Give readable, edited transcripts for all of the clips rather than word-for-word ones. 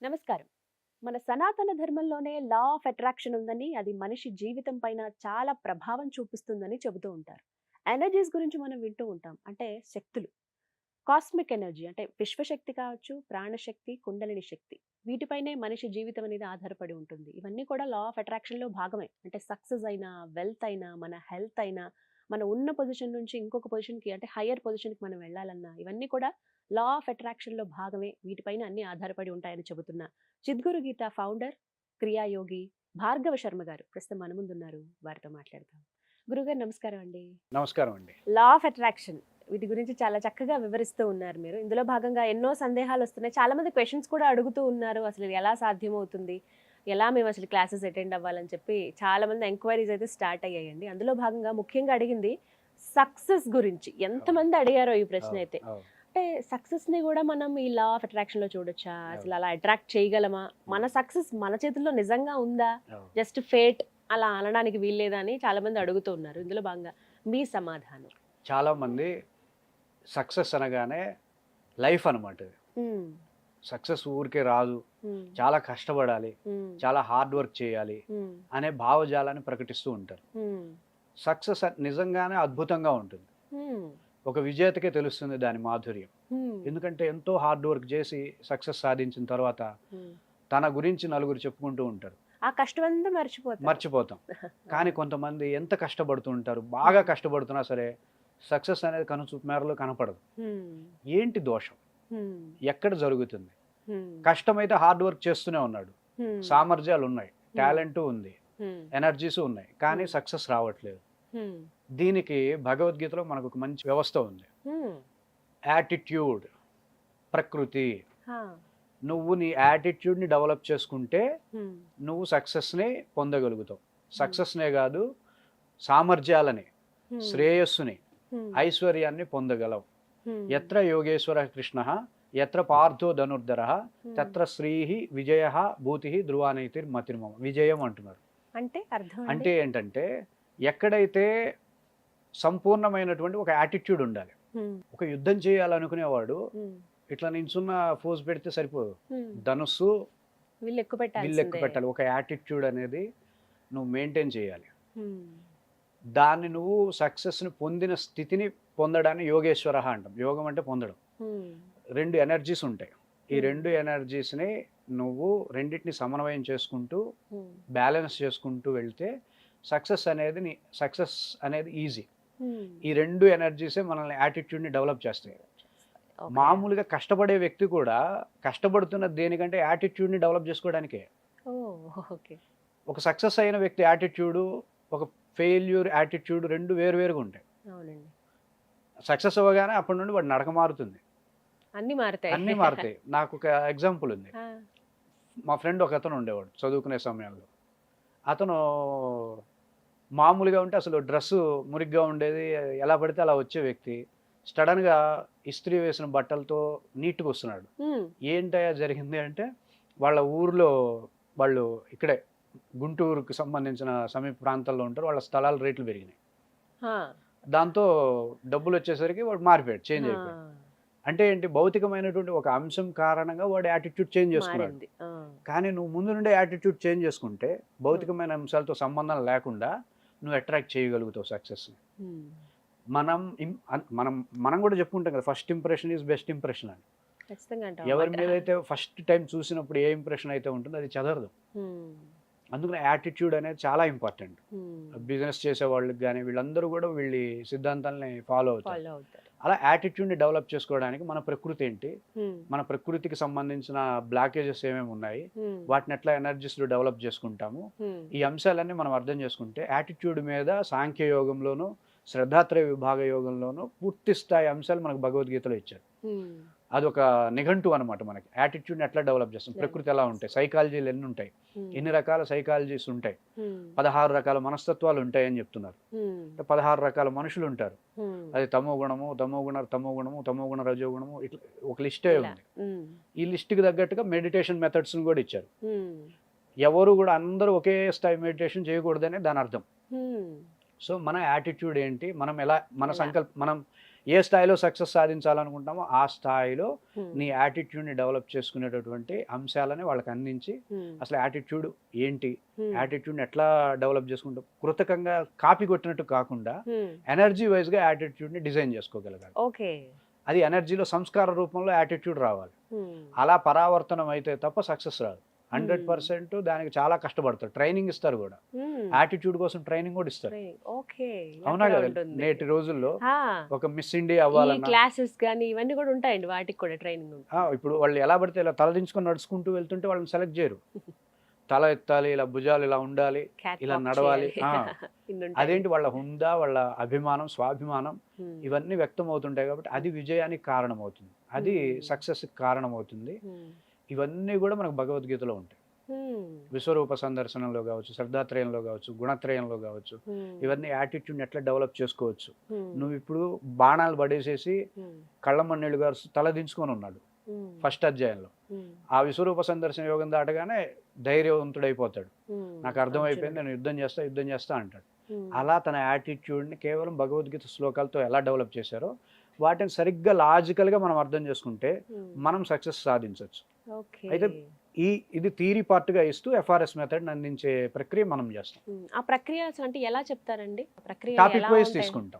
నమస్కారం. మన సనాతన ధర్మంలోనే లా ఆఫ్ అట్రాక్షన్ ఉందని, అది మనిషి జీవితం పైన చాలా ప్రభావం చూపిస్తుందని చెబుతూ ఉంటారు. ఎనర్జీస్ గురించి మనం వింటూ ఉంటాం. అంటే శక్తులు. కాస్మిక్ ఎనర్జీ అంటే విశ్వశక్తి కావచ్చు, ప్రాణశక్తి, కుండలిని శక్తి. వీటిపైనే మనిషి జీవితం అనేది ఆధారపడి ఉంటుంది. ఇవన్నీ కూడా లా ఆఫ్ అట్రాక్షన్‌లో భాగమే. అంటే సక్సెస్ అయినా, వెల్త్ అయినా, మన హెల్త్ అయినా, మనం ఉన్న పొజిషన్ నుంచి ఇంకొక పొజిషన్‌కి అంటే హైయర్ పొజిషన్‌కి మనం వెళ్ళాలన్నా, ఇవన్నీ కూడా లా ఆఫ్ అట్రాక్షన్‌లో భాగమే. వీటిపైన అన్నీ ఆధారపడి ఉంటాయని చెబుతున్న చిద్గురు గీత ఫౌండర్, క్రియాయోగి భార్గవ శర్మ గారు ప్రస్తుతం మన ముందున్నారు. వారితో మాట్లాడదాం. గురుగారు నమస్కారం అండి. నమస్కారం అండి. లా ఆఫ్ అట్రాక్షన్ వీటి గురించి చాలా చక్కగా వివరిస్తూ ఉన్నారు మీరు. ఇందులో భాగంగా ఎన్నో సందేహాలొస్తున్నాయి. చాలా మంది క్వెషన్స్ కూడా అడుగుతూ ఉన్నారు. అసలు ఇది ఎలా సాధ్యమవుతుంది? ఎలా మేము అసలు క్లాసెస్ అటెండ్ అవ్వాలని చెప్పి చాలా మంది ఎంక్వైరీస్ అయితే స్టార్ట్ అయ్యాయండి. అందులో భాగంగా ముఖ్యంగా అడిగింది సక్సెస్ గురించి. అవును. ఎంతమంది అడిగారో ఈ ప్రశ్న అవును. అయితే. అవును. అంటే సక్సెస్‌ని గూడా మనం ఈ లా ఆఫ్ అట్రాక్షన్‌లో చూడొచ్చా? అవును. అసలు అలా అట్రాక్ట్ చేయగలమా? మన హ్మ్. సక్సెస్ మన చేతుల్లో నిజంగా ఉందా? అవును. జస్ట్ ఫేట్ అలా అనడానికి వీల్లేదా అని చాలా మంది అడుగుతూ ఉన్నారు. ఇందులో భాగంగా మీ సమాధానం? చాలామంది సక్సెస్ అనగానే లైఫ్ అనమాట ఇది. హ్మ్. సక్సెస్ ఊరికే రాదు. హ్మ్. చాలా కష్టపడాలి. హ్మ్. చాలా హార్డ్ వర్క్ చేయాలి హ్మ్. అనే భావజాలాన్ని ప్రకటిస్తూ ఉంటారు. హ్మ్. సక్సెస్ నిజంగానే అద్భుతంగా ఉంటుంది. హ్మ్. ఒక విజేతకే తెలుస్తుంది దాని మాధుర్యం. హ్మ్. ఎందుకంటే ఎంతో హార్డ్ వర్క్ చేసి సక్సెస్ సాధించిన తర్వాత హ్మ్. తన గురించి నలుగురు చెప్పుకుంటూ ఉంటారు. ఆ కష్టమంతా మర్చిపోతారు. మర్చిపోతాం. కానీ అవును. కొంతమంది ఎంత కష్టపడుతూ ఉంటారు. బాగా హ్మ్. కష్టపడుతున్నా సరే సక్సెస్ అనేది కనుచూపు మేరలో కనపడదు. హ్మ్. ఏంటి దోషం? హ్మ్. ఎక్కడ జరుగుతుంది? హ్మ్. కష్టమైతే హార్డ్ వర్క్ చేస్తూనే ఉన్నాడు. హ్మ్. సామర్థ్యాలున్నాయి. హ్మ్. టాలెంటు ఉంది. హ్మ్. ఎనర్జీసు ఉన్నాయి. కానీ హ్మ్. సక్సెస్ రావట్లేదు. హ్మ్. దీనికి భగవద్గీతలో మనకొక మంచి వ్యవస్థ ఉంది. హ్మ్. యాటిట్యూడ్, ప్రకృతి. ఆ! నువ్వు నీ యాటిట్యూడ్‌ని డెవలప్ చేసుకుంటే హ్మ్. నువ్వు సక్సెస్‌ని పొందగలుగుతావు. హ్మ్. సక్సెస్‌నే గాదు సామర్థ్యాలని, హ్మ్. శ్రేయస్సుని, హ్మ్. ఐశ్వర్యాన్ని పొందగలవు. హ్మ్. యత్ర యోగేశ్వరః కృష్ణః యత్ర పార్థో ధనుర్ధరః హ్మ్. తత్ర శ్రీః విజయః భూతిః ధ్రువానీతిర్మతిర్మమ. విజయం అంటున్నారు. అంటే అర్థం అండి? అంటే ఏంటంటే ఎక్కడైతే సంపూర్ణమైనటువంటి ఒక యాటిట్యూడ్ ఉండాలి. హ్మ్. ఒక యుద్ధం చేయాలనుకునేవాడు హ్మ్. ఇట్లా నించున్న ఫోజ్ పెడితే సరిపోదు. హ్మ్. ధనుస్సు, వీళ్ళు ఎక్కువ విల్లెక్కు పెట్టాల్సిందే. పెట్టాలి. ఒక యాటిట్యూడ్ అనేది నువ్వు మెయింటైన్ చేయాలి. హ్మ్. దాన్ని నువ్వు సక్సెస్‌ని పొందిన స్థితిని పొందడాన్ని యోగేశ్వరః అంటాం. యోగం అంటే పొందడం. హ్మ్. 2 ఎనర్జీస్ ఉంటాయి. ఈ హ్మ్. 2 ఎనర్జీస్‌ని నువ్వు రెండిటిని సమన్వయం చేసుకుంటూ, హ్మ్. బ్యాలెన్స్ చేసుకుంటూ వెళ్తే సక్సెస్ అనేది ఈజీ. హ్మ్. ఈ 2 ఎనర్జీసే మనల్ని యాటిట్యూడ్‌ని డెవలప్ చేస్తాయి. డెవలప్ చేస్తాయి. ఓకే. మామూలుగా కష్టపడే వ్యక్తి కూడా కష్టపడుతున్నది దేనికంటే యాటిట్యూడ్‌ని డెవలప్ చేసుకోవడానికే. ఓహ్! ఓకే. ఒక సక్సెస్ అయిన వ్యక్తి యాటిట్యూడు, ఒక ఫెయిల్యూర్ యాటిట్యూడ్ 2 వేరు వేరుగుంటాయి. అవునండి. సక్సెస్ అవ్వగానే అప్పటి నుండి వాడి నడక మారుతుంది. అన్నీ మారతాయి. అన్నీ మారతాయి. నాకొక ఎగ్జాంపుల్ ఉంది. ఆ! మా ఫ్రెండ్ ఒకతను ఉండేవాడు చదువుకునే సమయంలో. అతను మామూలుగా ఉంటే అసలు డ్రెస్సు మురిగ్గా ఉండేది. ఎలా పడితే అలా వచ్చే వ్యక్తి. సడెన్‌గా ఇస్త్రీ వేసిన బట్టలతో నీట్‌గొస్తున్నాడు. హ్మ్. ఏంటయ్యా జరిగింది అంటే, వాళ్ళ ఊర్లో వాళ్ళు ఇక్కడే గుంటూరుకి సంబంధించిన సమీప ప్రాంతాల్లో ఉంటారు. వాళ్ళ స్థలాల రేట్లు పెరిగినాయి. ఆ! దాంతో డబ్బులొచ్చేసరికి వాడు మారిపోయాడు. చేంజ్ ఆ! అయిపోయాడు. అంటే ఏంటి భౌతికమైనటువంటి ఒక అంశం కారణంగా వాడు యాటిట్యూడ్ చేంజ్ చేసుకున్నాడు. మారింది. ఆ! కానీ నువ్వు ముందు నుండే యాటిట్యూడ్ చేంజ్ చేసుకుంటే, హ్మ్. భౌతికమైన అంశాలతో సంబంధం లేకుండా నువ్వు అట్రాక్ట్ చేయగలుగుతావు సక్సెస్‌ని. హ్మ్. మనం ఇం అన్ మనం మనం గూడా చెప్పుకుంటాం కదా! First impression is best impression అని. ఖచ్చితంగా అంటాం ఆ ఎవరి మాట. మీదైతే ఫస్ట్ టైమ్ చూసినప్పుడు ఏ ఇంప్రెషన్ అయితే ఉంటుందో అది చెదరదు. హ్మ్. అందుకని యాటిట్యూడ్ అనేది చాలా ఇంపార్టెంట్. హ్మ్. బిజినెస్ చేసేవాళ్ళకి గాని వీళ్ళందరూ గూడా వీళ్ళి సిద్ధాంతాల్ని ఫాలో అవుతారు. ఫాలో అవుతారు. అలా యాటిట్యూడ్‌ని డెవలప్ చేసుకోవడానికి మన ప్రకృతి ఏంటి? హ్మ్. మన ప్రకృతికి సంబంధించిన బ్లాకేజెస్ ఏమేమి ఉన్నాయి? హ్మ్. వాటిని ఎట్లా ఎనర్జీస్‌లో డెవలప్ చేసుకుంటాము? హ్మ్. ఈ అంశాలన్నీ మనం అర్థం చేసుకుంటే యాటిట్యూడ్ మీద సాంఖ్య యోగంలోను, శ్రద్ధాత్రయ విభాగ యోగంలోను పూర్తి స్థాయి అంశాలు మనకు భగవద్గీతలో ఇచ్చారు. హ్మ్. అదొక నిఘంటువు అనమాట మనకి. యాటిట్యూడ్‌ని ఎట్లా డెవలప్ చేస్తాం? ప్రకృతి డెవలప్ ఎలా ఉంటాయి? చేస్తారు. సైకాలజీలు ఎన్నుంటాయి? హ్మ్. ఎన్ని రకాల సైకాలజీస్ ఉంటాయి? హ్మ్. 16 రకాల మనస్తత్వాలు ఉంటాయని చెప్తున్నారు. హ్మ్. అంటే 16 రకాల మనుషులుంటారు. హ్మ్. అది తమోగుణ, రజోగుణము ఇట్లా ఒక లిస్టే ఇలా. ఉంది. హ్మ్. ఈ లిస్ట్‌కి తగ్గట్టుగా మెడిటేషన్ మెథడ్స్‌ని గూడా ఇచ్చారు. హ్మ్. ఎవరు గూడా అందరూ ఒకే స్థాయి మెడిటేషన్ చేయకూడదనే దానర్థం. హ్మ్. సో, మన యాటిట్యూడ్ ఏంటి? మనం ఎలా మన ఎలా? మనం ఏ స్థాయిలో సక్సెస్ సాధించాలనుకుంటామో ఆ స్థాయిలో Hmm. నీ యాటిట్యూడ్ని డెవలప్ చేసుకునేటటువంటి అంశాలని వాళ్ళకి అందించి Hmm. అసలు యాటిట్యూడ్ ఏంటి, Hmm. యాటిట్యూడ్ని ఎట్లా డెవలప్ చేసుకుంటాం, కృతకంగా కాపీ కొట్టినట్టు కాకుండా Hmm. ఎనర్జీ వైజ్గా యాటిట్యూడ్ని డిజైన్ చేసుకోగలగాలి. ఓకే. అది ఎనర్జీలో సంస్కార రూపంలో యాటిట్యూడ్ రావాలి. Hmm. అలా పరావర్తనం అయితే తప్ప సక్సెస్ రాదు. Hmm. 100% దానికి చాలా కష్టపడతారు. ట్రైనింగ్ ఇస్తారు కూడా, Hmm. యాటిట్యూడ్ కోసం ట్రైనింగ్ కూడా ఇస్తారు. Training. ఓకే. ఇలా అవునా కూడా కదా? ఉంటుంది. నేటి రోజుల్లో ఆ, ఒక మిస్ ఇండియా ఈ అవ్వాలన్నా క్లాసెస్ కానీ ఇవన్నీ కూడా ఉంటాయండి, వాటికి కూడా ట్రైనింగ్ ఉంటుంది. ఇప్పుడు వాళ్ళు ఎలా పడితే ఇలా తలదించుకొని నడుచుకుంటూ వెళ్తుంటే వాళ్ళని సెలెక్ట్ చేయరు. తల ఎత్తాలి, ఇలా భుజాలు ఇలా ఉండాలి, Cat ఇలా walk నడవాలి. చేయాలి. ఇన్ని ఉంటాయి. అదేంటి వాళ్ళ హుందా, వాళ్ళ అభిమానం, స్వాభిమానం Hmm. ఇవన్నీ వ్యక్తం అవుతుంటాయి కాబట్టి అది విజయానికి కారణమవుతుంది, అది సక్సెస్కి కారణమవుతుంది. Hmm. ఇవన్నీ కూడా మనకు భగవద్గీతలో ఉంటాయి. Hmm. విశ్వరూప సందర్శనంలో కావచ్చు, శ్రద్ధాత్రయంలో కావచ్చు, గుణత్రయంలో కావచ్చు. Hmm. ఇవన్నీ యాటిట్యూడ్ని ఎట్లా డెవలప్ చేసుకోవచ్చు. Hmm. నువ్వు ఇప్పుడు బాణాలు పడేసేసి Hmm. కళ్ళమన్నీళ్ళు గారు తల దించుకొని ఉన్నాడు Hmm. ఫస్ట్ అధ్యాయంలో. Hmm. ఆ విశ్వరూప సందర్శన యోగం దాటగానే ధైర్యవంతుడైపోతాడు. Hmm. నాకు అర్థమైపోయింది, నేను యుద్ధం చేస్తా అంటాడు. Hmm. అలా తన యాటిట్యూడ్ని కేవలం భగవద్గీత శ్లోకాలతో ఎలా డెవలప్ చేశారో వాటిని సరిగ్గా లాజికల్గా మనం అర్థం చేసుకుంటే Hmm. మనం సక్సెస్ సాధించవచ్చు. ఓకే. అయితే ఇది థియరీ పార్ట్గా ఇస్తూ FRS మెథడ్ని అందించే ప్రక్రియ మనం చేస్తాం. Hmm. ఆ ప్రక్రియ అంటే ఎలా చెప్తారండి? ఆ ప్రక్రియ టాపిక్ ఎలా వైజ్ ఉంటాయి? తీసుకుంటాం.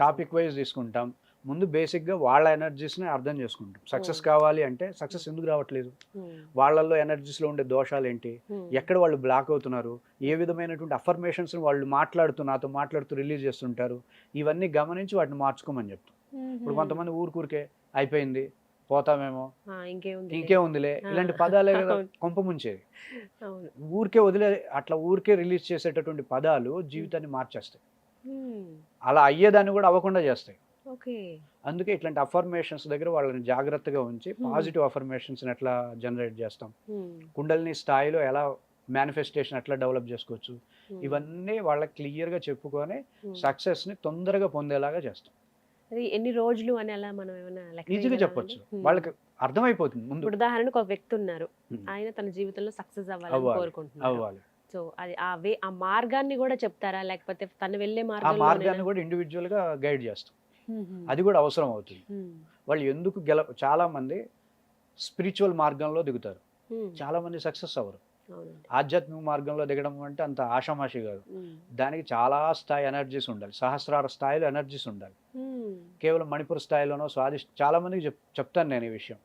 టాపిక్ వైజ్ తీసుకుంటాం. ముందు బేసిక్గా వాళ్ళ ఎనర్జీస్ని అర్థం చేసుకుంటాం. సక్సెస్ కావాలి అంటే సక్సెస్ ఎందుకు రావట్లేదు, వాళ్ళల్లో ఎనర్జీస్లో ఉండే దోషాలు ఏంటి, ఎక్కడ వాళ్ళు బ్లాక్ అవుతున్నారు, ఏ విధమైనటువంటి అఫర్మేషన్స్ వాళ్ళు నాతో మాట్లాడుతూ రిలీజ్ చేస్తుంటారు, ఇవన్నీ గమనించి వాటిని మార్చుకోమని చెప్తాం. ఇప్పుడు కొంతమంది ఊరికే అయిపోయింది, పోతామేమో, ఇంకేముందిలే, ఇలాంటి పదాలే కదా కొంప ముంచేది. ఊరికే ఊరికే రిలీజ్ చేసేటటువంటి పదాలు జీవితాన్ని మార్చేస్తాయి, అలా అయ్యేదాన్ని కూడా అవ్వకుండా చేస్తాయి. అందుకే ఇట్లాంటి అఫర్మేషన్స్ దగ్గర వాళ్ళని జాగ్రత్తగా ఉంచి పాజిటివ్ అఫర్మేషన్స్ని ఎట్లా జనరేట్ చేస్తాం, కుండలిని స్థాయిలో ఎలా మేనిఫెస్టేషన్ ఎట్లా డెవలప్ చేసుకోవచ్చు, ఇవన్నీ వాళ్ళకి క్లియర్గా చెప్పుకొని సక్సెస్ని తొందరగా పొందేలాగా చేస్తాం. ఎన్ని రోజులు అని అలా మనం ఏమైనా ఈజీగా చెప్పొచ్చు, వాళ్ళకి అర్థమైపోతుంది ముందు. ఇప్పుడు ఉదాహరణకు ఒక వ్యక్తి ఉన్నారు, ఆయన తన జీవితంలో సక్సెస్ అవ్వాలని కోరుకుంటున్నారు. సో అది ఆ మార్గాన్ని కూడా చెప్తారా, లేకపోతే తను వెళ్ళే మార్గాన్ని కూడా ఇండివిజువల్ గా గైడ్ చేస్తాం. అది కూడా అవసరం అవుతుంది. వాళ్ళు ఎందుకు చాలా మంది స్పిరిచువల్ మార్గంలో దిగుతారు, చాలా మంది సక్సెస్ అవ్వరు. ఆధ్యాత్మిక మార్గంలో దిగడం అంటే అంత ఆషామాషి కాదు, దానికి చాలా స్థాయి ఎనర్జీస్ ఉండాలి, సహస్రార స్థాయిలో ఎనర్జీస్ ఉండాలి. కేవలం మణిపూర్ స్థాయిలోనో చాలా మందికి చెప్తాను నేను ఈ విషయం.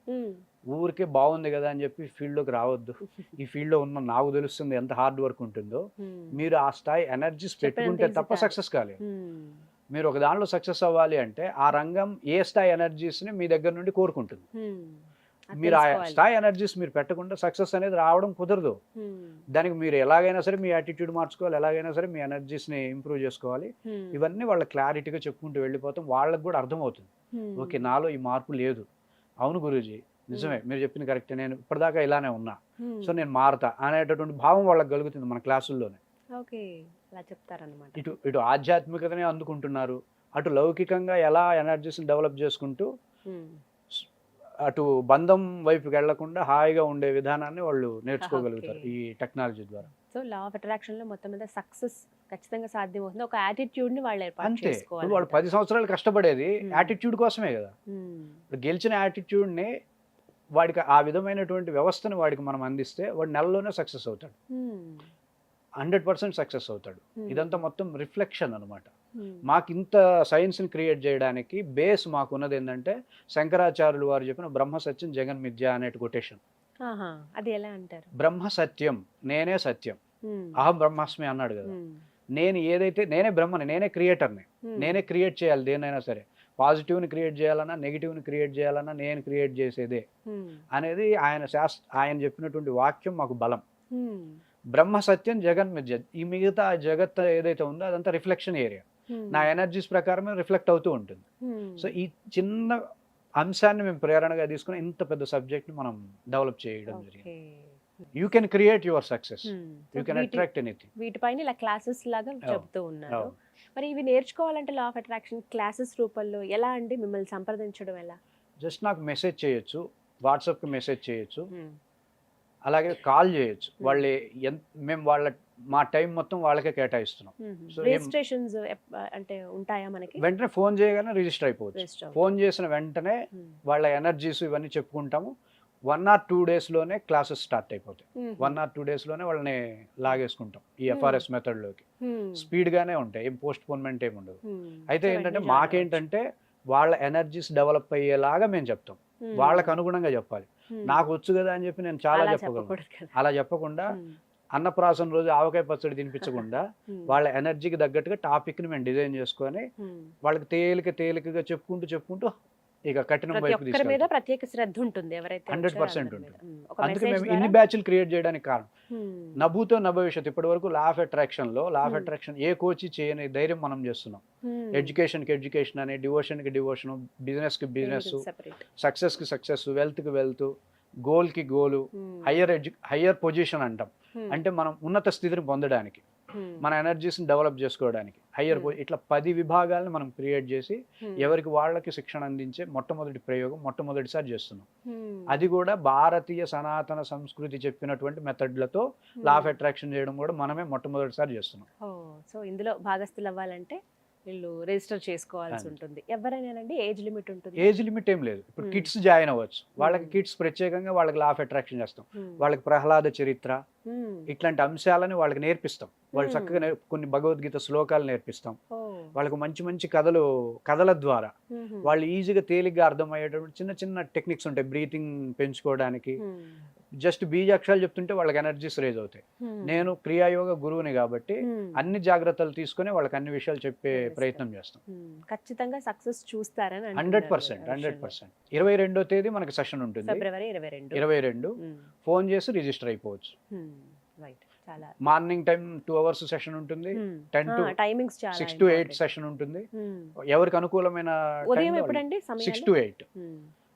ఊరికే బాగుంది కదా అని చెప్పి ఫీల్డ్లోకి రావద్దు. ఈ ఫీల్డ్లో ఉన్న నాకు తెలుస్తుంది ఎంత హార్డ్ వర్క్ ఉంటుందో. మీరు ఆ స్థాయి ఎనర్జీస్ పెట్టుకుంటే తప్ప సక్సెస్ కాలేదు. మీరు ఒక దానిలో సక్సెస్ అవ్వాలి అంటే ఆ రంగం ఏ స్థాయి ఎనర్జీస్ని మీ దగ్గర నుండి కోరుకుంటుంది. మీరు ఆ స్థాయి ఎనర్జీస్ మీరు పెట్టకుండా సక్సెస్ అనేది రావడం కుదరదు. దానికి మీరు ఎలాగైనా సరే మీ యాటిట్యూడ్ మార్చుకోవాలి, ఎలాగైనా సరే మీ ఎనర్జీస్ని ఇంప్రూవ్ చేసుకోవాలి. ఇవన్నీ వాళ్ళ క్లారిటీగా చెప్పుకుంటూ వెళ్ళిపోతాం, వాళ్ళకి కూడా అర్థమవుతుంది. ఓకే, నాలో ఈ మార్పు లేదు, అవును గురూజీ నిజమే మీరు చెప్పింది కరెక్టే, నేను ఇప్పటిదాకా ఇలానే ఉన్నా, సో నేను మారతా అనేటటువంటి భావం వాళ్ళకి కలుగుతుంది మన క్లాసుల్లోనే. ఇటు ఆధ్యాత్మికతనే అందుకుంటున్నారు, అటు లౌకికంగా ఎలా ఎనర్జీస్ని డెవలప్ చేసుకుంటూ అటు బంధం వైపుకి వెళ్లకుండా హాయిగా ఉండే విధానాన్ని వాళ్ళు నేర్చుకోగలుగుతారు ఈ టెక్నాలజీ ద్వారా. సో లా ఆఫ్ అట్రాక్షన్ లో మొత్తం మీద సక్సెస్ ఖచ్చితంగా సాధ్యమవుతుంది, ఒక యాటిట్యూడ్ ని వాళ్ళు ఏర్పాటు చేసుకోవాలి. వాళ్ళు 10 సంవత్సరాలు కష్టపడేది యాటిట్యూడ్ కోసమే కదా. గెలిచిన యాటిట్యూడ్ని వాడికి ఆ విధమైనటువంటి వ్యవస్థను వాడికి మనం అందిస్తే వాడు నెలలోనే సక్సెస్ అవుతాడు, 100% సక్సెస్ అవుతాడు. ఇదంతా మొత్తం రిఫ్లెక్షన్ అనమాట. మాకు ఇంత సైన్స్ని క్రియేట్ చేయడానికి బేస్ మాకు ఉన్నది ఏంటంటే శంకరాచార్యులు వారు చెప్పిన బ్రహ్మ సత్యం జగన్ మిథ్య అనే కొటేషన్. అది ఎలా అంటారు? బ్రహ్మ సత్యం, నేనే సత్యం, అహం బ్రహ్మాస్మి అన్నాడు కదా. నేనే బ్రహ్మని, నేనే క్రియేటర్ని, నేనే క్రియేట్ చేయాలి దేనైనా సరే. పాజిటివ్ని క్రియేట్ చేయాలన్నా నెగిటివ్ని క్రియేట్ చేయాలన్నా నేను క్రియేట్ చేసేదే అనేది ఆయన చెప్పినటువంటి వాక్యం మాకు బలం. బ్రహ్మ సత్యం జగన్ మిథ్య, ఈ మిగతా జగత్ ఏదైతే ఉందో అదంతా రిఫ్లెక్షన్ ఏరియా, నా ఎనర్జీస్ ప్రకారమే రిఫ్లెక్ట్ అవుతూ ఉంటుంది. సో ఈ చిన్న అంశాన్ని మేము ప్రేరణగా తీసుకుని ఇంత పెద్ద సబ్జెక్ట్ని మనం డెవలప్ చేయడం జరిగింది. You can create your success, you can attract anything. వీటిపైన ఇలా క్లాసెస్ లాగా చెప్తూ ఉన్నారు. మరి ఇవి నేర్చుకోవాలంటే లా ఆఫ్ అట్రాక్షన్ క్లాసెస్ రూపంలో ఎలా అండి, మిమ్మల్ని సంప్రదించడం ఎలా? జస్ట్ నాకు మెసేజ్ చేయొచ్చు, వాట్సాప్కి మెసేజ్ చేయొచ్చు, అలాగే కాల్ చేయొచ్చు. మేము వాళ్ళ మా టైం మొత్తం వాళ్ళకే కేటాయిస్తున్నాం. సో రిజిస్ట్రేషన్స్ అంటే ఉంటాయా మనకి? వెంటనే ఫోన్ చేయగానే రిజిస్టర్ అయిపోవచ్చు. రిజిస్టర్ ఫోన్ చేసిన వెంటనే వాళ్ళ ఎనర్జీస్ ఇవన్నీ చెప్పుకుంటాము. 1 or 2 డేస్లోనే క్లాసెస్ స్టార్ట్ అయిపోతాయి. 1 or 2 డేస్లోనే వాళ్ళని లాగేసుకుంటాం ఈ FRS మెథడ్లోకి. స్పీడ్గానే ఉంటాయి, ఏం పోస్ట్ పోన్మెంట్ ఏమి ఉండదు. అయితే ఏంటంటే మాకేంటంటే వాళ్ళ ఎనర్జీస్ డెవలప్ అయ్యేలాగా మేము చెప్తాం, వాళ్ళకు అనుగుణంగా చెప్పాలి. నాకు వచ్చు కదా అని చెప్పి నేను చాలా చెప్పగలను. అలా చెప్పకుండా అన్నప్రాసన రోజు ఆవకాయ పచ్చడి తినిపించకుండా వాళ్ళ ఎనర్జీకి తగ్గట్టుగా టాపిక్ని మేము డిజైన్ చేసుకొని వాళ్ళకి తేలికగా చెప్పుకుంటూ ఇక కఠినం వైపు మీద ప్రత్యేక శ్రద్ధ ఉంటుంది ఎవరైతే 100% ఉంటుంది. అందుకే మేము ఇన్ని బ్యాచ్లు క్రియేట్ చేయడానికి కారణం. నభూతో నభవిష్యత్ ఇప్పటి వరకు law of attraction A coach చేయని ధైర్యం మనం చేస్తున్నాం. ఎడ్యుకేషన్ అని, డివోషన్కి డివోషన్, బిజినెస్కి బిజినెస్, సక్సెస్కి సక్సెస్, వెల్త్కి వెల్త్, గోల్కి గోలు, హయ్యర్ పొజిషన్ అంటాం. అంటే మనం ఉన్నత స్థితిని పొందడానికి, మన ఎనర్జీస్ని డెవలప్ చేసుకోవడానికి ఇట్లా 10 విభాగాలను మనం క్రియేట్ చేసి ఎవరికి వాళ్ళకి శిక్షణ అందించే మొట్టమొదటి ప్రయోగం మొట్టమొదటిసారి చేస్తున్నాం. అది కూడా భారతీయ సనాతన సంస్కృతి చెప్పినటువంటి మెథడ్లతో లా ఆఫ్ అట్రాక్షన్ చేయడం కూడా మనమే మొట్టమొదటిసారి చేస్తున్నాం. సో ఇందులో భాగస్థులు అవ్వాలంటే వీళ్ళు రిజిస్టర్ చేసుకోవాల్సి ఉంటుంది. ఎవరైనానండి ఏజ్ లిమిట్ ఉంటుంది? ఏజ్ లిమిట్ ఏం లేదు. ఇప్పుడు కిడ్స్ జాయిన్ అవ్వచ్చు. వాళ్ళకి కిడ్స్ ప్రత్యేకంగా వాళ్ళకి లా ఆఫ్ అట్రాక్షన్ చేస్తాం. వాళ్ళకి ప్రహ్లాద చరిత్ర ఇట్లాంటి అంశాలని వాళ్ళకి నేర్పిస్తాం. వాళ్ళు చక్కగా కొన్ని భగవద్గీత శ్లోకాలు నేర్పిస్తాం. వాళ్ళకు మంచి కథల ద్వారా వాళ్ళు ఈజీగా తేలిగ్గా అర్థమయ్యేటటువంటి చిన్న టెక్నిక్స్ ఉంటాయి. బ్రీతింగ్ పెంచుకోవడానికి జస్ట్ బీజాక్షరాలు చెప్తుంటే వాళ్ళకి ఎనర్జీస్ రేజ్ అవుతాయి. నేను క్రియాయోగ గురువుని కాబట్టి అన్ని జాగ్రత్తలు తీసుకొని వాళ్ళకి అన్ని విషయాలు చెప్పే ప్రయత్నం చేస్తాం. ఖచ్చితంగా సక్సెస్ చూస్తారని 100%. 22వ తేదీ మనకి సెషన్ ఉంటుంది, ఫిబ్రవరి 22. ఫోన్ చేసి రిజిస్టర్ అయిపోవచ్చు. మార్నింగ్ టైం 2 hours సెషన్ ఉంటుంది, 6 to 8 సెషన్ ఉంటుంది. ఎవరికి అనుకూలమైన 6 to 8,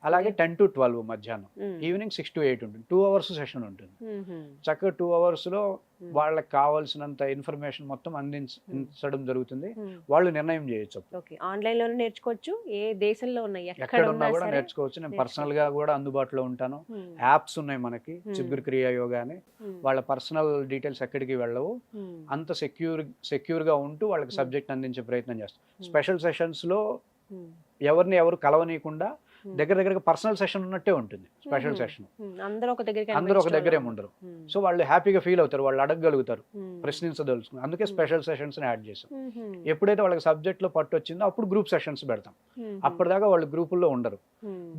అలాగే 10 to 12 మధ్యాహ్నం, ఈవినింగ్ 6 to 8 ఉంటుంది. 2 hours సెషన్ ఉంటుంది. చక్కగా 2 hours లో వాళ్ళకి కావాల్సినంత ఇన్ఫర్మేషన్ మొత్తం అందించడం జరుగుతుంది. వాళ్ళు నిర్ణయం చేయొచ్చు. ఆన్లైన్ లోనే నేర్చుకోవచ్చు, ఏ దేశంలో ఉన్నాయి ఎక్కడ ఉన్నా కూడా నేర్చుకోవచ్చు. నేను పర్సనల్ గా కూడా అందుబాటులో ఉంటాను. యాప్స్ ఉన్నాయి మనకి, చిగురు క్రియా యోగా అని. వాళ్ళ పర్సనల్ డీటెయిల్స్ ఎక్కడికి వెళ్ళవు. అంత సెక్యూర్ గా ఉంటూ వాళ్ళకి సబ్జెక్ట్ అందించే ప్రయత్నం చేస్తాం. స్పెషల్ సెషన్స్ లో ఎవరు కలవనీయకుండా దగ్గరగా పర్సనల్ సెషన్ ఉన్నట్టే ఉంటుంది. స్పెషల్ సెషన్ అందరూ ఒక దగ్గర ఏమి ఉండరు. సో వాళ్ళు హ్యాపీగా ఫీల్ అవుతారు, వాళ్ళు అడగగలుగుతారు, ప్రశ్నించదలుచుకున్నారు. అందుకే స్పెషల్ సెషన్స్ యాడ్ చేసాం. ఎప్పుడైతే వాళ్ళకి సబ్జెక్ట్ లో పట్టు వచ్చిందో అప్పుడు గ్రూప్ సెషన్స్ పెడతాం. అప్పటిదాకా వాళ్ళు గ్రూపుల్లో ఉండరు.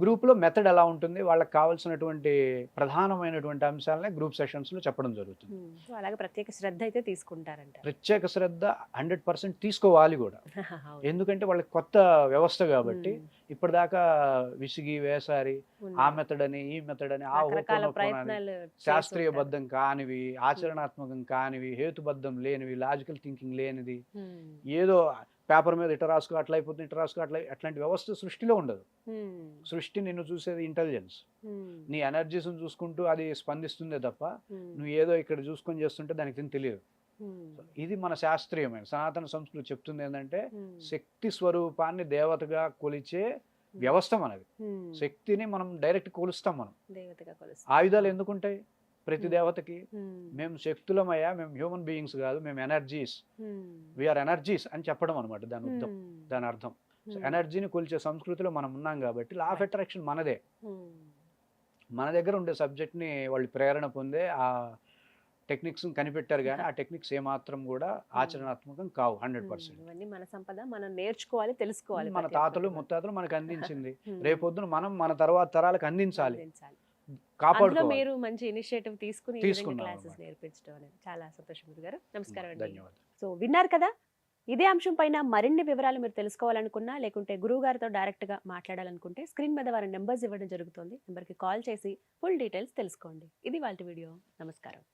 గ్రూప్ లో మెథడ్ ఎలా ఉంటుంది, వాళ్ళకి కావాల్సినటువంటి ప్రధానమైనటువంటి అంశాలనే గ్రూప్ సెషన్స్ లో చెప్పడం జరుగుతుంది. అలాగే ప్రత్యేక శ్రద్ధ అయితే తీసుకుంటారంట. ప్రత్యేక శ్రద్ధ 100% తీసుకోవాలి కూడా. ఎందుకంటే వాళ్ళకి కొత్త వ్యవస్థ కాబట్టి ఇప్పటిదాకా విసిగి వేసారి ఆ మెథడ్ అని ఈ మెథడ్ అని శాస్త్రీయబద్ధం కానివి, ఆచరణాత్మకం కానివి, హేతుబద్ధం లేనివి, లాజికల్ థింకింగ్ లేనిది, ఏదో పేపర్ మీద ఇట రాసుకో అట్లా అయిపోతుంది, ఇట రాసుకో అట్లాంటి వ్యవస్థ సృష్టిలో ఉండదు. సృష్టి నిన్ను చూసేది ఇంటెలిజెన్స్. నీ ఎనర్జీస్ చూసుకుంటూ అది స్పందిస్తుందే తప్ప నువ్వు ఏదో ఇక్కడ చూసుకొని చేస్తుంటే దానికి తెలియదు. ఇది మన శాస్త్రీయమైన సనాతన సంస్కృతి చెప్తుంది ఏంటంటే శక్తి స్వరూపాన్ని దేవతగా కొలిచే వ్యవస్థ మనది. శక్తిని మనం డైరెక్ట్ కొలుస్తాం. మనం ఆయుధాలు ఎందుకుంటాయి ప్రతి దేవతకి? మేము శక్తులమయ్యా, మేము హ్యూమన్ బీయింగ్స్ కాదు, మేము ఎనర్జీస్, వీఆర్ ఎనర్జీస్ అని చెప్పడం అనమాట దాని అర్థం. ఎనర్జీని కొలిచే సంస్కృతిలో మనం ఉన్నాం కాబట్టి లా ఆఫ్ అట్రాక్షన్ మనదే. మన దగ్గర ఉండే సబ్జెక్ట్ని వాళ్ళు ప్రేరణ పొందే ఆ టెక్నిక్స్ కనిపెట్టారు, కానీ ఆ టెక్నిక్స్ ఏమాత్రం కూడా ఆచరణాత్మకం కావు. 100%. మన సంపద మనం నేర్చుకోవాలి, తెలుసుకోవాలి. మన తాతలు ముత్తాతలు మనకు అందించింది, రేపొద్దున మనం మన తర్వాత తరాలకు అందించాలి, కాపాడుకోవాలి. మీరు మంచి ఇనిషియేటివ్ తీసుకుని క్లాసెస్ నేర్పించడం అనేది చాలా సంతోషం గారు. నమస్కారం అండి. ధన్యవాదాలు. సో విన్నారు కదా, ఇదే అంశం పైన మరిన్ని వివరాలు మీరు తెలుసుకోవాలనుకున్నా, లేకుంటే గురువు గారితో డైరెక్ట్గా మాట్లాడాలనుకుంటే స్క్రీన్ మీద వారి నెంబర్స్ ఇవ్వడం జరుగుతుంది. నెంబర్కి కాల్ చేసి ఫుల్ డీటెయిల్స్ తెలుసుకోండి. ఇది వాళ్ళ వీడియో. నమస్కారం.